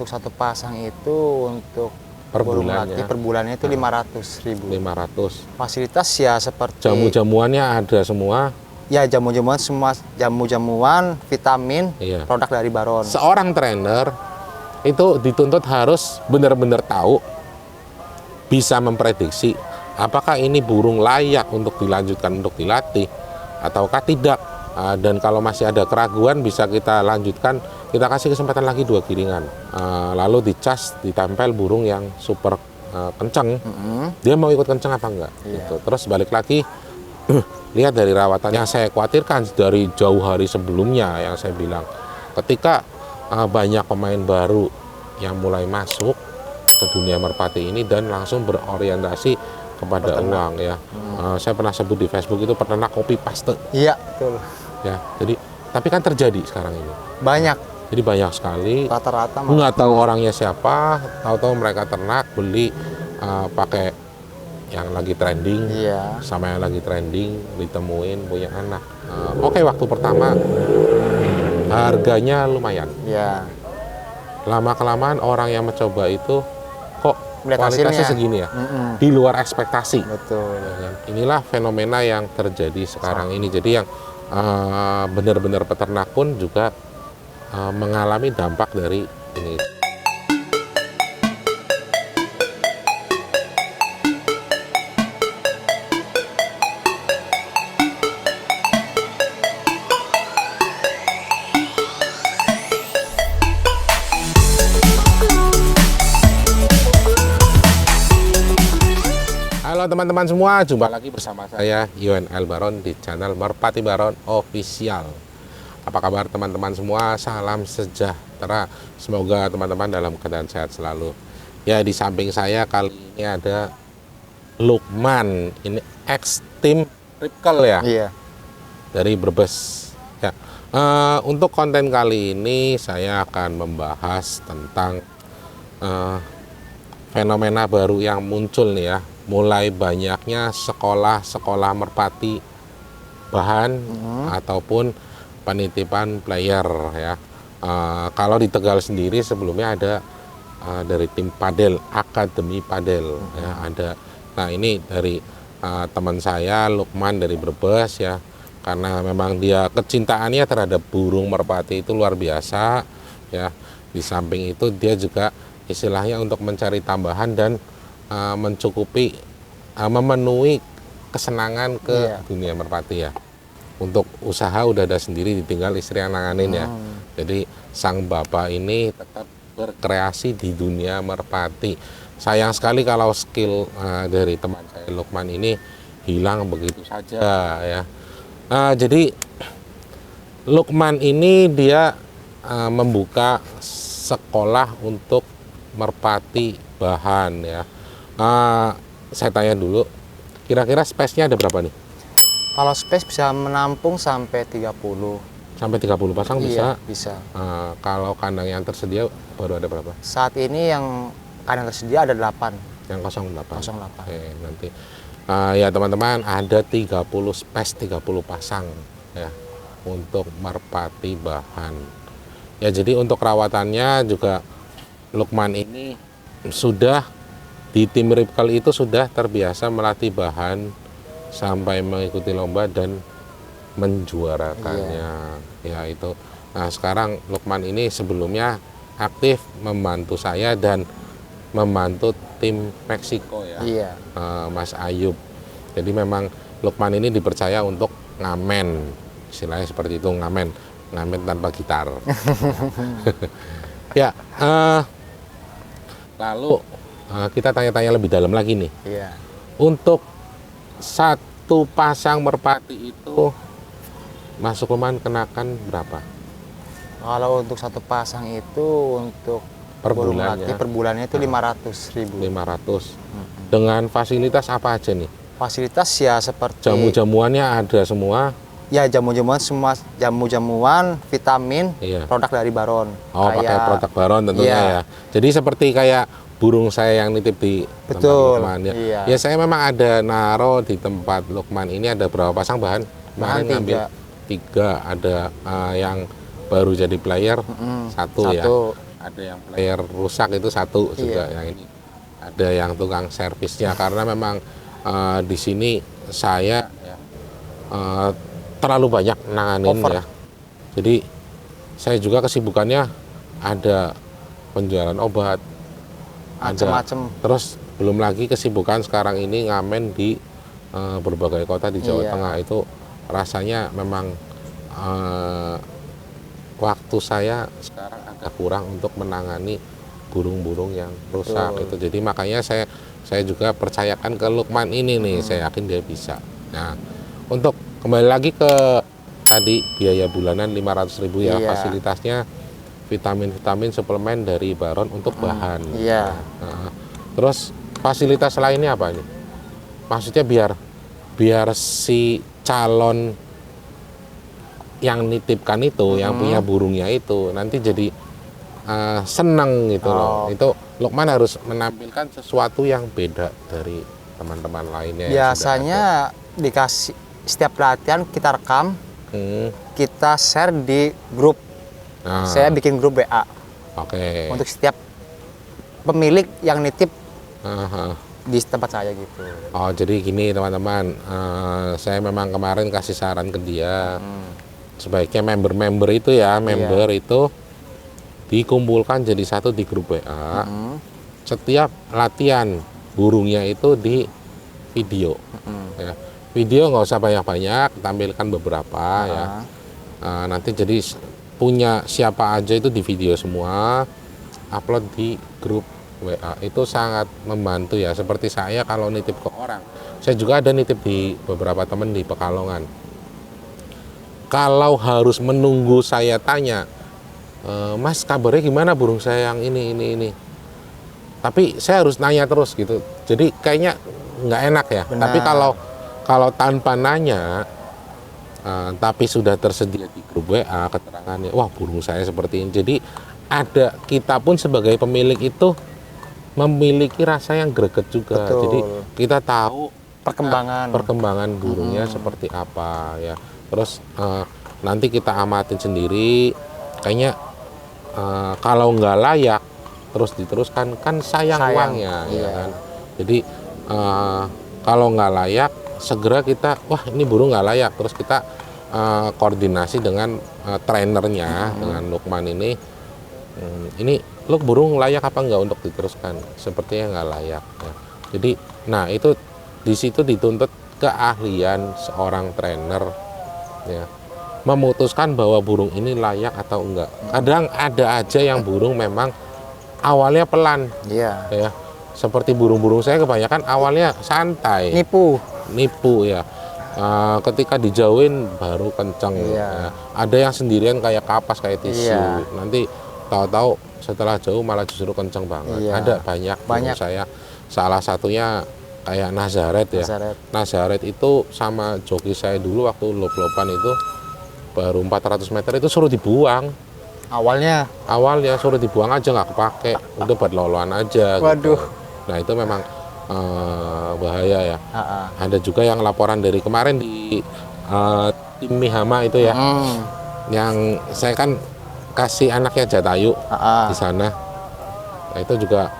untuk satu pasang itu untuk Per burung bulan melati ya? per bulannya itu 500.000. 500. Fasilitas ya seperti Jamu-jamuannya ada semua. ya jamu-jamuan, semua jamu-jamuan, vitamin, Iya. produk dari Baron. Seorang trainer itu dituntut harus benar-benar tahu, bisa memprediksi apakah ini burung layak untuk dilanjutkan untuk dilatih ataukah tidak. Dan kalau masih ada keraguan bisa kita lanjutkan, kita kasih kesempatan lagi 2 giringan. Lalu dicas, ditempel burung yang super kenceng. Dia mau ikut kenceng apa enggak? Iya. Gitu. Terus balik lagi, lihat dari rawatan. Yang saya khawatirkan dari jauh hari sebelumnya yang saya bilang, ketika banyak pemain baru yang mulai masuk ke dunia merpati ini dan langsung berorientasi kepada uang ya. Saya pernah sebut di Facebook itu peternak copy paste. Iya, betul. Ya, jadi tapi kan terjadi sekarang ini. Banyak, Jadi banyak sekali. rata-rata Nggak tahu orangnya siapa, tahu-tahu mereka ternak beli pakai yang lagi trending, Iya. sama yang lagi trending ditemuin punya anak. Oke, waktu pertama harganya lumayan. Ya, Lama kelamaan orang yang mencoba itu kok Melihat kualitasnya hasilnya. segini ya, di luar ekspektasi. betul. Inilah fenomena yang terjadi sekarang ini. Jadi yang benar-benar peternak pun juga mengalami dampak dari ini. Halo teman-teman semua, jumpa lagi bersama saya YONL Baron di channel Merpati Baron Official. Apa kabar teman-teman semua? Salam sejahtera. Semoga teman-teman dalam keadaan sehat selalu. Ya, di samping saya kali ini ada Lukman. Ini ex tim Ripkel ya, Iya. dari Brebes. Ya. Untuk konten kali ini saya akan membahas tentang fenomena baru yang muncul nih ya. Mulai banyaknya sekolah-sekolah merpati bahan ataupun penitipan player ya. Kalau di Tegal sendiri sebelumnya ada dari tim padel, Akademi Padel ya, ada. Nah, ini dari teman saya Lukman dari Brebes ya. Karena memang dia kecintaannya terhadap burung merpati itu luar biasa ya. Di samping itu dia juga istilahnya untuk mencari tambahan dan mencukupi, memenuhi kesenangan ke dunia merpati ya. Untuk usaha udah ada sendiri, ditinggal istri yang nanganin ya. Jadi sang bapak ini tetap berkreasi di dunia merpati. Sayang sekali kalau skill dari teman saya Lukman ini hilang begitu saja ya. Jadi Lukman ini dia membuka sekolah untuk merpati bahan ya. Saya tanya dulu, kira-kira space-nya ada berapa nih? Kalau space bisa menampung sampai 30. Sampai 30 pasang bisa? Iya, bisa. Kalau kandang yang tersedia baru ada berapa? Saat ini yang kandang tersedia ada 8. Yang 08? 08. Oke, nanti. Ya teman-teman, ada 30 space, 30 pasang ya untuk merpati bahan. Ya, jadi untuk rawatannya juga Lukman ini sudah di tim Ripkel itu sudah terbiasa melatih bahan sampai mengikuti lomba dan menjuarakannya. Ya itu. Nah, sekarang Lukman ini sebelumnya aktif membantu saya dan membantu tim Meksiko ya. Iya. Mas Ayub. Jadi memang Lukman ini dipercaya untuk ngamen. Istilahnya seperti itu, ngamen tanpa gitar. Ya, lalu kita tanya-tanya lebih dalam lagi nih. Iya. Untuk satu pasang merpati itu Mas Lukman kenakan berapa? Kalau untuk satu pasang itu untuk Per burung bulan melati ya? per bulannya itu 500.000. 500. Dengan fasilitas apa aja nih? Fasilitas ya seperti Jamu-jamuannya ada semua? ya jamu-jamuan, semua jamu-jamuan, vitamin, Iya. produk dari Baron. Oh, pakai produk Baron tentunya Iya. ya. Jadi seperti kayak burung saya yang nitip di tempat Betul, Lukman ya. iya. Ya, saya memang ada naro di tempat Lukman ini ada berapa pasang bahan? Bahan Kemarin ngambil 3, ada yang baru jadi player satu ya. ada yang player rusak itu satu juga, yang ini ada yang tukang servisnya, karena memang di sini saya ya, terlalu banyak nanganin ya. Jadi saya juga kesibukannya ada penjualan obat, macam-macam. Terus belum lagi kesibukan sekarang ini ngamen di berbagai kota di Jawa Tengah. Itu rasanya memang waktu saya sekarang agak kurang untuk menangani burung-burung yang rusak itu. Jadi makanya saya juga percayakan ke Lukman ini nih, saya yakin dia bisa. Nah, untuk kembali lagi ke tadi biaya bulanan 500.000 ya, fasilitasnya vitamin-vitamin suplemen dari Baron untuk bahan. Nah, terus fasilitas lainnya apa nih? Maksudnya biar si calon yang nitipkan itu, yang punya burungnya itu nanti jadi seneng gitu loh. Itu Lukman harus menampilkan sesuatu yang beda dari teman-teman lainnya. Biasanya dikasih setiap latihan kita rekam, kita share di grup. Saya bikin grup WA. Untuk setiap pemilik yang nitip di tempat saya gitu. Oh, jadi gini teman-teman, saya memang kemarin kasih saran ke dia, sebaiknya member itu ya, itu dikumpulkan jadi satu di grup WA. Setiap latihan burungnya itu di video. Ya. Video nggak usah banyak-banyak, tampilkan beberapa ya. Nanti jadi punya siapa aja itu di video semua, upload di grup WA. Itu sangat membantu ya. Seperti saya kalau nitip ke orang, saya juga ada nitip di beberapa teman di Pekalongan. Kalau harus menunggu saya tanya, Mas kabarnya gimana burung saya yang ini, tapi saya harus nanya terus gitu, jadi kayaknya nggak enak ya. Benar. Tapi kalau tanpa nanya, tapi sudah tersedia di grup WA keterangannya, wah burung saya seperti ini, jadi ada, kita pun sebagai pemilik itu memiliki rasa yang greget juga. Betul. Jadi kita tahu perkembangan burungnya seperti apa ya. Terus nanti kita amatin sendiri, kayaknya kalau nggak layak terus diteruskan kan sayang uangnya ya kan. Jadi kalau nggak layak segera kita, wah ini burung nggak layak, terus kita koordinasi dengan trainernya, dengan Lukman ini lu burung layak apa enggak untuk diteruskan, sepertinya nggak layak ya. Jadi nah itu di situ dituntut keahlian seorang trainer ya, memutuskan bahwa burung ini layak atau enggak. Kadang ada aja yang burung memang awalnya pelan ya, seperti burung-burung saya kebanyakan awalnya santai, nipu ya. Ketika dijauhin baru kenceng ya. Ada yang sendirian kayak kapas, kayak tisu, nanti tahu-tahu setelah jauh malah justru kenceng banget. Ada banyak saya, salah satunya kayak Nazaret ya. Nazaret itu sama joki saya dulu waktu lop-lopan itu baru 400 meter itu suruh dibuang. Awalnya suruh dibuang aja, nggak kepake, udah buat loloan aja. Waduh. Gitu. Nah itu memang bahaya ya. Ada juga yang laporan dari kemarin di tim Mihama itu ya, yang saya kan kasih anaknya Jatayu di sana. Nah, itu juga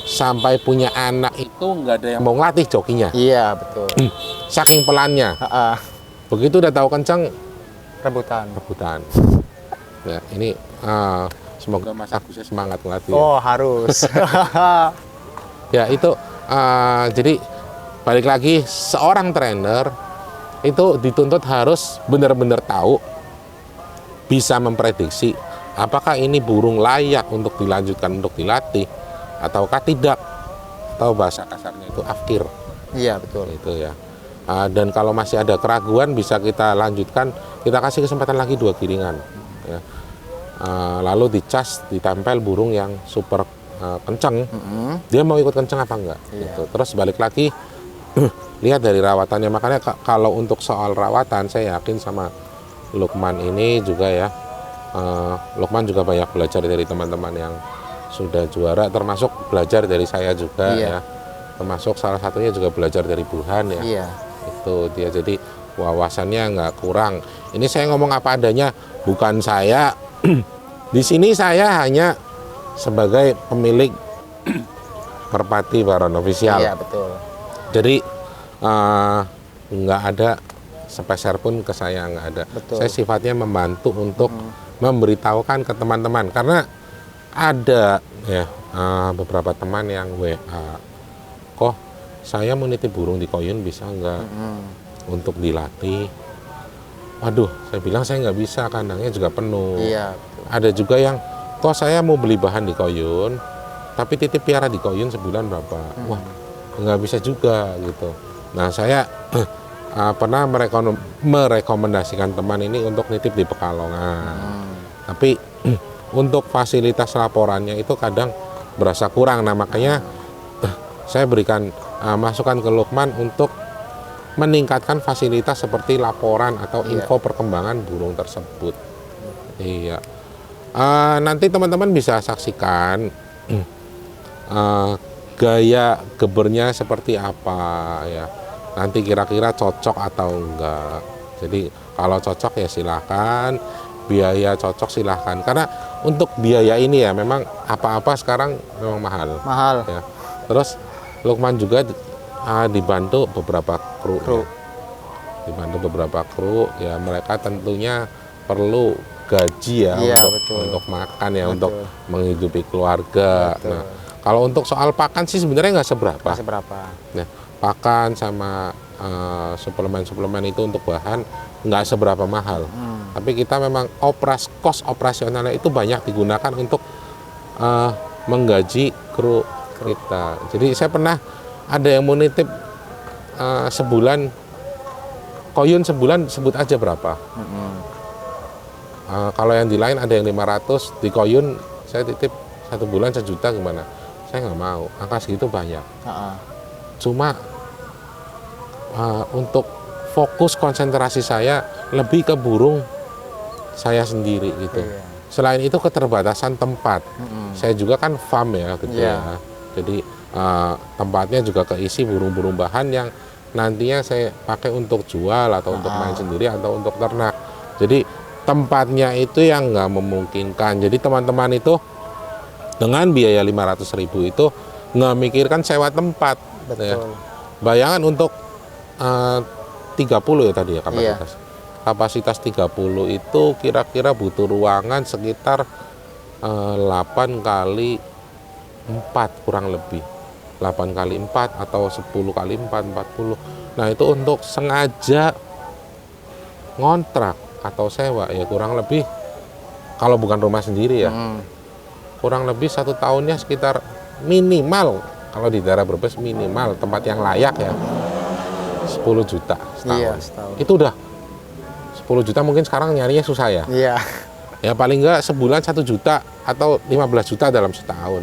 sampai punya anak itu nggak ada yang mau ngelatih jokinya. Iya betul. Saking pelannya. Begitu udah tahu kencang, rebutan. Nah ini semoga Mas Agusnya semangat ngelatih. Oh harus. Ya itu jadi balik lagi, seorang trainer itu dituntut harus benar-benar tahu, bisa memprediksi apakah ini burung layak untuk dilanjutkan untuk dilatih ataukah tidak, atau bahasa kasarnya itu afkir. Iya betul. Itu ya. Dan kalau masih ada keraguan bisa kita lanjutkan, kita kasih kesempatan lagi 2 giringan. Ya. Lalu dicas, ditempel burung yang super kenceng, dia mau ikut kenceng apa enggak? Gitu. Terus balik lagi lihat dari rawatannya. Makanya kalau untuk soal rawatan saya yakin sama Lukman ini juga ya, Lukman juga banyak belajar dari teman-teman yang sudah juara, termasuk belajar dari saya juga ya, termasuk salah satunya juga belajar dari Burhan ya. Itu dia, jadi wawasannya nggak kurang. Ini saya ngomong apa adanya, bukan saya di sini saya hanya sebagai pemilik merpati Baron Official. Iya, betul. Jadi nggak ada sepeser pun ke saya, nggak ada. Betul. Saya sifatnya membantu untuk memberitahukan ke teman-teman, karena ada ya beberapa teman yang WA, kok saya mau nitip burung di Koyun bisa nggak untuk dilatih? Waduh, saya bilang saya nggak bisa, kandangnya juga penuh. Iya, betul. Ada juga yang, toh saya mau beli bahan di Koyun, tapi titip piara di Koyun sebulan berapa? Wah, nggak bisa juga gitu. Nah, saya pernah merekomendasikan teman ini untuk nitip di Pekalongan. Tapi untuk fasilitas laporannya itu kadang berasa kurang. Nah, makanya saya berikan masukan ke Lukman untuk meningkatkan fasilitas seperti laporan atau info perkembangan burung tersebut. Iya. Nanti teman-teman bisa saksikan gaya gebernya seperti apa ya. Nanti kira-kira cocok atau enggak. Jadi kalau cocok ya silahkan, biaya cocok silahkan. Karena untuk biaya ini ya memang apa-apa sekarang memang mahal. Mahal. Ya. Terus Lukman juga dibantu beberapa kru. Ya. Dibantu beberapa kru, ya mereka tentunya perlu gaji ya, Iya, untuk makan ya, Betul. untuk menghidupi keluarga. Betul. Nah, kalau untuk soal pakan sih sebenarnya nggak seberapa. Nah, pakan sama suplemen-suplemen itu untuk bahan nggak seberapa mahal. Tapi kita memang kos operasionalnya itu banyak digunakan untuk menggaji kru kita. Jadi saya pernah ada yang mau nitip sebulan Koyun sebulan, sebut aja berapa. Kalau yang di lain ada yang 500, di Koyun saya titip 1 bulan 1 juta gimana? Saya nggak mau, angka segitu banyak. Cuma untuk fokus konsentrasi saya lebih ke burung saya sendiri gitu. Selain itu keterbatasan tempat. Saya juga kan farm ya gitu ya. Jadi tempatnya juga keisi burung-burung bahan yang nantinya saya pakai untuk jual atau untuk main sendiri atau untuk ternak. Jadi tempatnya itu yang nggak memungkinkan. Jadi teman-teman itu dengan biaya 500.000 itu nggak mikirkan sewa tempat. Betul. Ya. Bayangan untuk 30 ya tadi ya kapasitas. Kapasitas 30 itu kira-kira butuh ruangan sekitar 8 kali 4 kurang lebih. 8 kali 4 atau 10 kali 4, 40. Nah itu untuk sengaja ngontrak atau sewa ya kurang lebih, kalau bukan rumah sendiri ya, kurang lebih 1 tahunnya sekitar minimal, kalau di daerah Brebes minimal tempat yang layak ya 10 juta setahun. Iya, setahun. Itu udah 10 juta mungkin sekarang nyarinya susah ya. Iya. Ya paling enggak sebulan 1 juta atau 15 juta dalam setahun.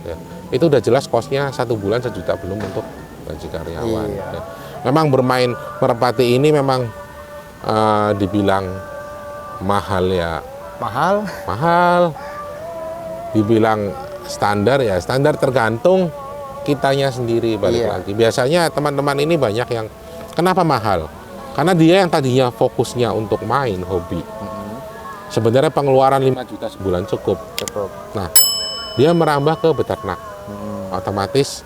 Ya. Itu udah jelas kosnya 1 bulan 1 juta belum untuk gaji karyawan. Iya. Ya. Memang bermain merpati ini memang dibilang mahal ya. Mahal. Dibilang standar ya, standar tergantung kitanya sendiri balik lagi. Biasanya teman-teman ini banyak yang kenapa mahal? Karena dia yang tadinya fokusnya untuk main hobi. Sebenarnya pengeluaran 5 juta sebulan cukup. Nah, dia merambah ke beternak. Otomatis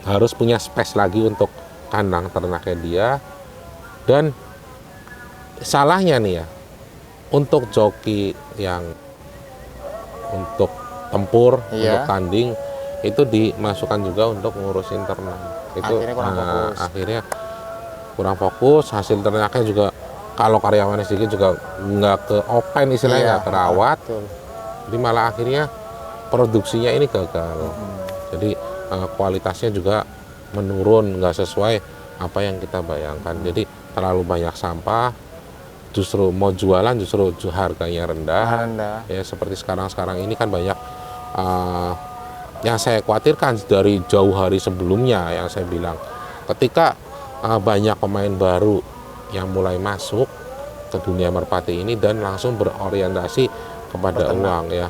harus punya space lagi untuk kandang ternaknya dia. Dan salahnya nih ya, untuk joki yang untuk tempur, untuk tanding itu dimasukkan juga untuk ngurusin ternak. Itu akhirnya kurang fokus, hasil ternaknya juga kalau karyawannya sedikit juga nggak ke open istilahnya, nggak terawat. Jadi malah akhirnya produksinya ini gagal. Jadi kualitasnya juga menurun, nggak sesuai apa yang kita bayangkan. Jadi terlalu banyak sampah, justru mau jualan justru harganya rendah. Ya seperti sekarang ini kan banyak yang saya khawatirkan dari jauh hari sebelumnya, yang saya bilang ketika banyak pemain baru yang mulai masuk ke dunia merpati ini dan langsung berorientasi kepada uang ya.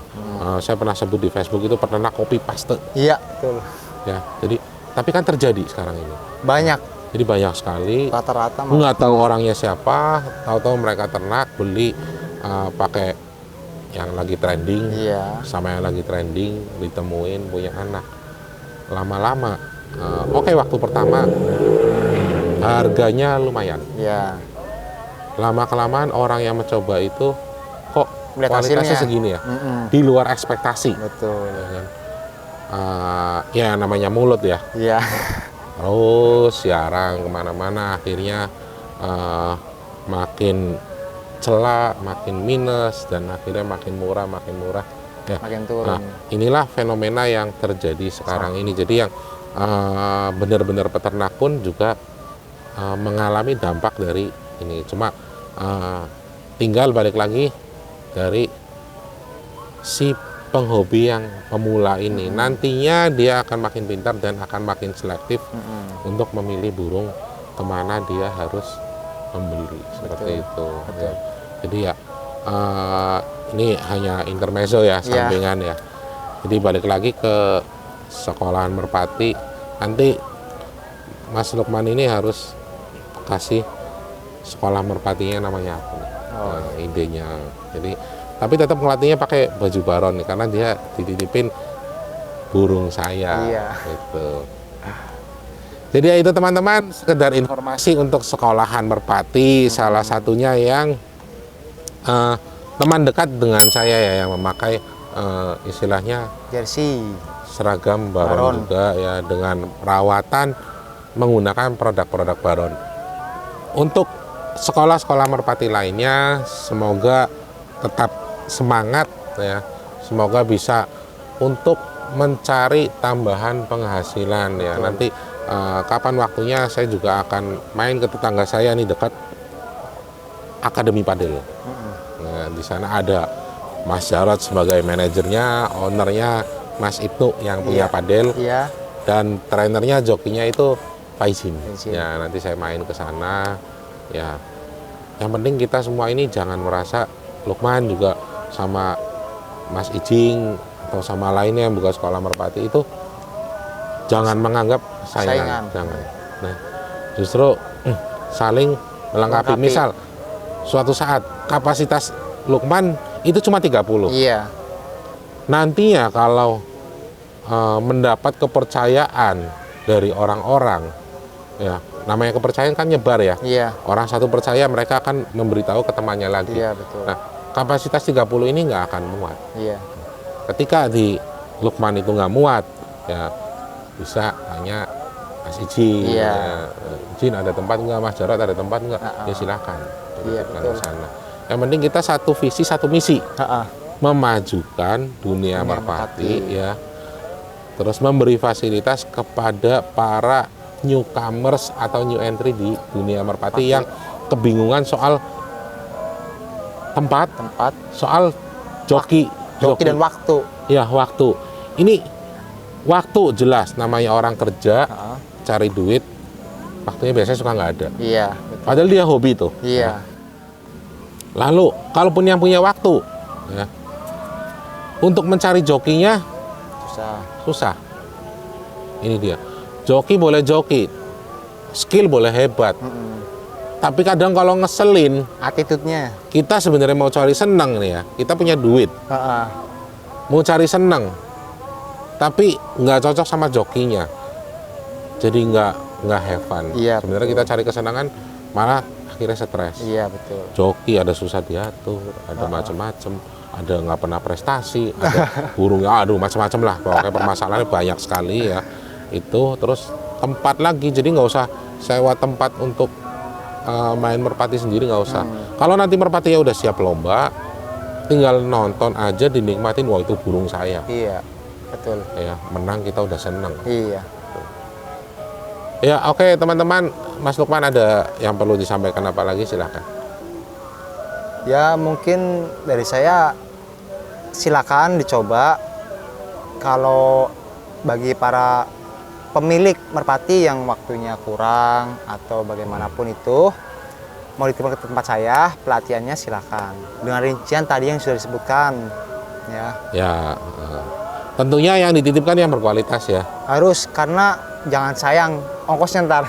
Saya pernah sebut di Facebook itu peternak copy paste. Iya, betul. Ya, jadi tapi kan terjadi sekarang ini. Banyak. Jadi banyak sekali. Rata-rata nggak tahu orangnya siapa, tahu-tahu mereka ternak beli pakai yang lagi trending Iya. sama yang lagi trending ditemuin punya anak. Lama-lama, oke, waktu pertama harganya lumayan. Iya. Lama-kelamaan orang yang mencoba itu kok Lihat kualitasnya hasilnya. segini ya, Mm-mm. di luar ekspektasi. Betul. Ya kan? Ya namanya mulut ya. Iya. Terus siaran kemana-mana, akhirnya makin celak, makin minus, dan akhirnya makin murah ya. Makin turun. Nah, inilah fenomena yang terjadi sekarang ini. Jadi yang benar-benar peternak pun juga mengalami dampak dari ini. Cuma tinggal balik lagi dari si penghobi yang pemula ini. Nantinya dia akan makin pintar dan akan makin selektif untuk memilih burung kemana dia harus membeli, seperti itu. Ya. Jadi ya ini hanya intermezzo ya, sampingan ya. Jadi balik lagi ke sekolahan merpati, nanti Mas Lukman ini harus kasih sekolah merpatinya namanya apa nih? Idenya. Jadi tapi tetap ngelatihnya pakai baju baron nih, karena dia dititipin burung saya. Iya. Gitu. Jadi ya itu teman-teman, sekedar informasi untuk sekolahan merpati, salah satunya yang teman dekat dengan saya ya, yang memakai istilahnya Jersey. seragam baron juga ya, dengan perawatan menggunakan produk-produk baron. Untuk sekolah-sekolah merpati lainnya, semoga tetap semangat ya, semoga bisa untuk mencari tambahan penghasilan ya. Nanti kapan waktunya saya juga akan main ke tetangga saya nih dekat Akademi Padel. Nah, di sana ada Mas Jarod sebagai manajernya, ownernya Mas Ibnu yang punya padel, dan trainernya, jokinya itu Faizin. Ya, nanti saya main ke sana. Ya, yang penting kita semua ini jangan merasa Lukman juga sama Mas Ijing atau sama lainnya yang buka sekolah merpati itu jangan menganggap saingan. Jangan. Nah, justru saling melengkapi. Misal suatu saat kapasitas Lukman itu cuma 30. Iya. Nantinya kalau mendapat kepercayaan dari orang-orang, ya namanya kepercayaan kan nyebar ya. Iya. Orang satu percaya, mereka akan memberitahu ke temannya lagi. Iya, betul. Nah, kapasitas 30 ini nggak akan muat. Iya. Ketika di Lukman itu nggak muat, ya bisa tanya Mas Ijin. Iya. Ya, Ijin ada tempat nggak, Mas Jarod ada tempat nggak? Ya silakan. Iya, betul. Ke sana. Yang penting kita satu visi, satu misi. Memajukan dunia merpati ya. Terus memberi fasilitas kepada para newcomers atau new entry di dunia merpati yang kebingungan soal tempat, soal joki dan waktu. Ya, waktu. Ini waktu jelas, namanya orang kerja, cari duit, waktunya biasanya suka nggak ada. Iya, betul. Padahal dia hobi tuh. Iya. Lalu, kalaupun yang punya waktu, ya, untuk mencari jokinya susah. Ini dia. Joki boleh joki, skill boleh hebat. Tapi kadang kalau ngeselin, attitude-nya. kita sebenarnya mau cari senang nih ya. Kita punya duit, mau cari senang, tapi nggak cocok sama jokinya. Jadi nggak have fun. Iya, sebenarnya kita cari kesenangan, malah akhirnya stres. Iya, betul. Joki ada susah diatur, ada macam-macam, ada nggak pernah prestasi, ada burungnya, aduh macam-macam lah. Pokoknya permasalahannya banyak sekali ya. Itu terus tempat lagi, jadi nggak usah sewa tempat untuk main merpati sendiri, nggak usah. Kalau nanti merpatinya udah siap lomba, tinggal nonton aja, dinikmatin, wah itu burung saya. Iya, betul. Ya, menang kita udah seneng. Iya. Ya, oke teman-teman, Mas Lukman ada yang perlu disampaikan apa lagi, silahkan. Ya, mungkin dari saya silakan dicoba. Kalau bagi para pemilik merpati yang waktunya kurang atau bagaimanapun itu, mau dititipkan ke tempat saya, pelatihannya silakan dengan rincian tadi yang sudah disebutkan ya. Ya, tentunya yang dititipkan yang berkualitas ya. Harus, karena jangan sayang ongkosnya ntar.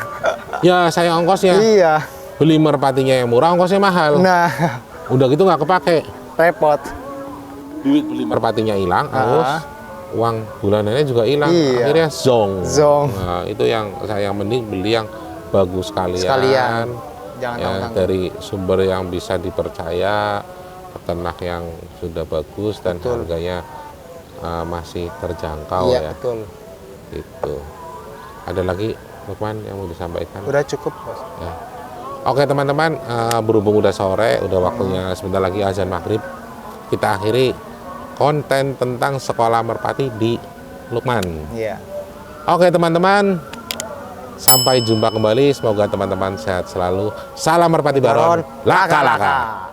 Ya, saya ongkosnya. Iya. Beli merpatinya yang murah, ongkosnya mahal. Nah, udah gitu nggak kepake. repot. duit beli merpatinya hilang, terus uang bulanannya juga hilang. Iya. Akhirnya zong. Zong. Itu yang saya mending beli yang bagus sekalian. Jangan Ya, tanggung-tanggung. dari sumber yang bisa dipercaya, peternak yang sudah bagus dan Betul. harganya masih terjangkau Iya, ya. betul. Itu. Ada lagi Lukman yang mau disampaikan? Udah cukup, Bos. Ya. Oke teman-teman, berhubung udah sore, udah waktunya sebentar lagi azan maghrib, kita akhiri konten tentang sekolah merpati di Lukman. Iya. Oke teman-teman, sampai jumpa kembali. Semoga teman-teman sehat selalu. Salam merpati baron, laka-laka.